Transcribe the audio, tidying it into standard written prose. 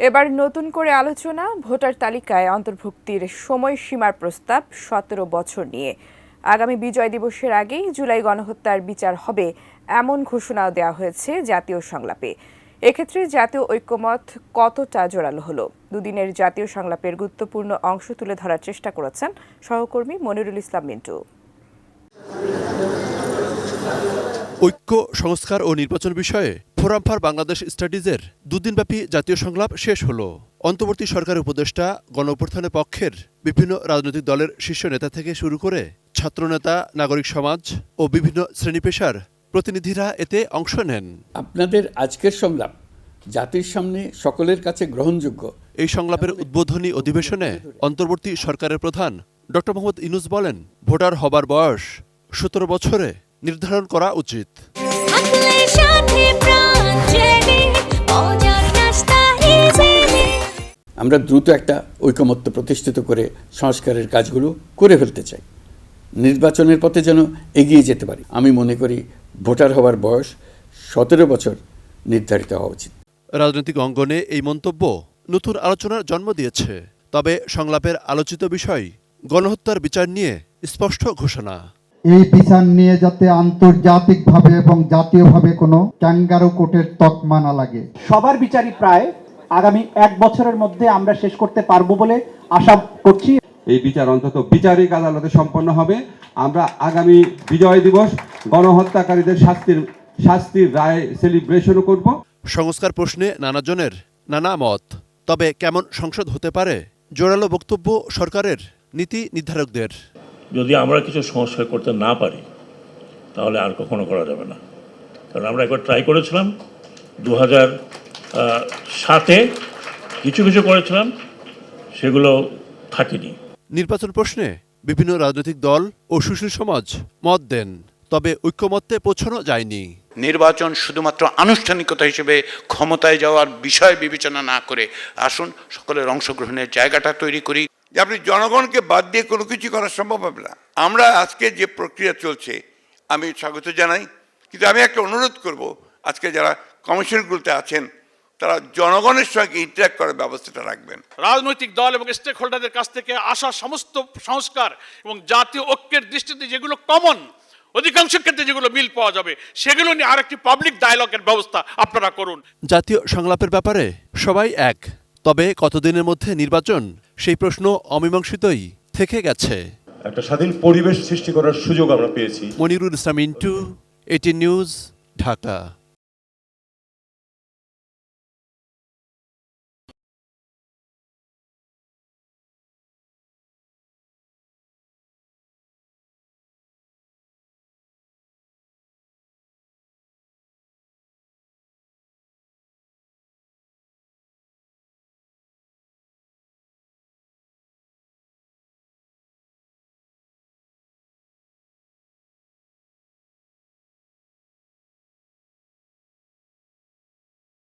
এবার নতুন করে আলোচনা ভোটার তালিকায় অন্তর্ভুক্তির সময়সীমার প্রস্তাব ১৭ বছর নিয়ে। আগামী বিজয় দিবসের আগেই জুলাই গণহত্যার বিচার হবে এমন ঘোষণাও দেওয়া হয়েছে জাতীয় সংলাপে। এক্ষেত্রে জাতীয় ঐক্যমত কতটা জোরালো হলো? দুদিনের জাতীয় সংলাপের গুরুত্বপূর্ণ অংশ তুলে ধরার চেষ্টা করেছেন সহকর্মী মনিরুল ইসলাম মিন্টু। ঐক্য, সংস্কার ও নির্বাচন বিষয়ে ফোরাম ফর বাংলাদেশ স্টাডিজের দুদিনব্যাপী জাতীয় সংলাপ শেষ হলো। অন্তর্বর্তী সরকার উপদেষ্টা, গণঅভ্যুত্থানের পক্ষের বিভিন্ন রাজনৈতিক দলের শীর্ষ নেতা থেকে শুরু করে ছাত্রনেতা, নাগরিক সমাজ ও বিভিন্ন শ্রেণী পেশার প্রতিনিধিরা এতে অংশ নেন। আপনাদের আজকের সংলাপ জাতির সামনে সকলের কাছে গ্রহণযোগ্য। এই সংলাপের উদ্বোধনী অধিবেশনে অন্তর্বর্তী সরকারের প্রধান ডক্টর মোহাম্মদ ইউনূস বলেন, ভোটার হবার বয়স ১৭ বছরে নির্ধারণ করা উচিত। আমরা দ্রুত একটা ঐকমত্য প্রতিষ্ঠিত করে সংস্কারের কাজগুলো করে ফেলতে চাই, নির্বাচনের পথে যেন এগিয়ে যেতে পারি। আমি মনে করি ভোটার হওয়ার বয়স ১৭ বছর নির্ধারিত হওয়া উচিত। রাজনৈতিক অঙ্গনে এই মন্তব্য নতুন আলোচনার জন্ম দিয়েছে। তবে সংলাপের আলোচিত বিষয় গণহত্যার বিচার নিয়ে স্পষ্ট ঘোষণা। এই বিচার নিয়ে যাতে আন্তর্জাতিকভাবে এবং জাতীয়ভাবে কোনো ক্যাঙ্গারু কোর্টের তকমা না লাগে। সবার বিচারই প্রায় আগামী ১ বছরের মধ্যে আমরা শেষ করতে পারবো বলে আশা করছি। এই বিচার অন্তত বিচারিক আদালতে সম্পন্ন হবে। আমরা আগামী বিজয় দিবস গণহত্যাকারীদের শাস্তির রায় সেলিব্রেশনও করব। সংস্কার প্রশ্নে নানাজনের নানা মত। তবে কেমন সংসদ হতে পারে, জোরালো বক্তব্য সরকারের নীতি নির্ধারকদের। যদি আমরা কিছু সংস্কার করতে না পারি তাহলে আর কখনো করা যাবে না। কারণ আমরা একবার ট্রাই করেছিলাম 2007-এ কিছু করেছিলাম, সেগুলো থাকেনি। নির্বাচন প্রশ্নে বিভিন্ন রাজনৈতিক দল ও সুশীল সমাজ মত দেন, তবে ঐক্যমত্যে পৌঁছানো যায়নি। নির্বাচন শুধুমাত্র আনুষ্ঠানিকতা হিসেবে ক্ষমতায় যাওয়ার বিষয় বিবেচনা না করে আসুন সকলের অংশগ্রহণের জায়গাটা তৈরি করি। যে আপনি জনগণকে বাদ দিয়ে কোনো কিছু করা সম্ভব হবে না। আমরা আজকে যে প্রক্রিয়া চলছে আমি স্বাগত জানাই, কিন্তু আমি একটা অনুরোধ করব, আজকে যারা কমিশনগুলোতে আছেন তারা জনগণের সঙ্গে ইন্টারঅ্যাক্ট করার ব্যবস্থাটা রাখবেন। রাজনৈতিক দল এবং স্টেক হোল্ডারদের কাছ থেকে আসা সমস্ত সংস্কার এবং জাতীয় ঐক্যের দৃষ্টিতে যেগুলো কমন, অধিকাংশ ক্ষেত্রে যেগুলো মিল পাওয়া যাবে, সেগুলো নিয়ে আরেকটি পাবলিক ডায়ালগের ব্যবস্থা আপনারা করুন। জাতীয় সংলাপের ব্যাপারে সবাই এক, তবে কতদিনের মধ্যে নির্বাচন, সেই প্রশ্ন অমীমাংসিতই থেকে গেছে। একটা স্বাধীন পরিবেশ সৃষ্টি করার সুযোগ আমরা পেয়েছি। মনিরুল ইসলাম মিন্টু, 18 নিউজ, ঢাকা।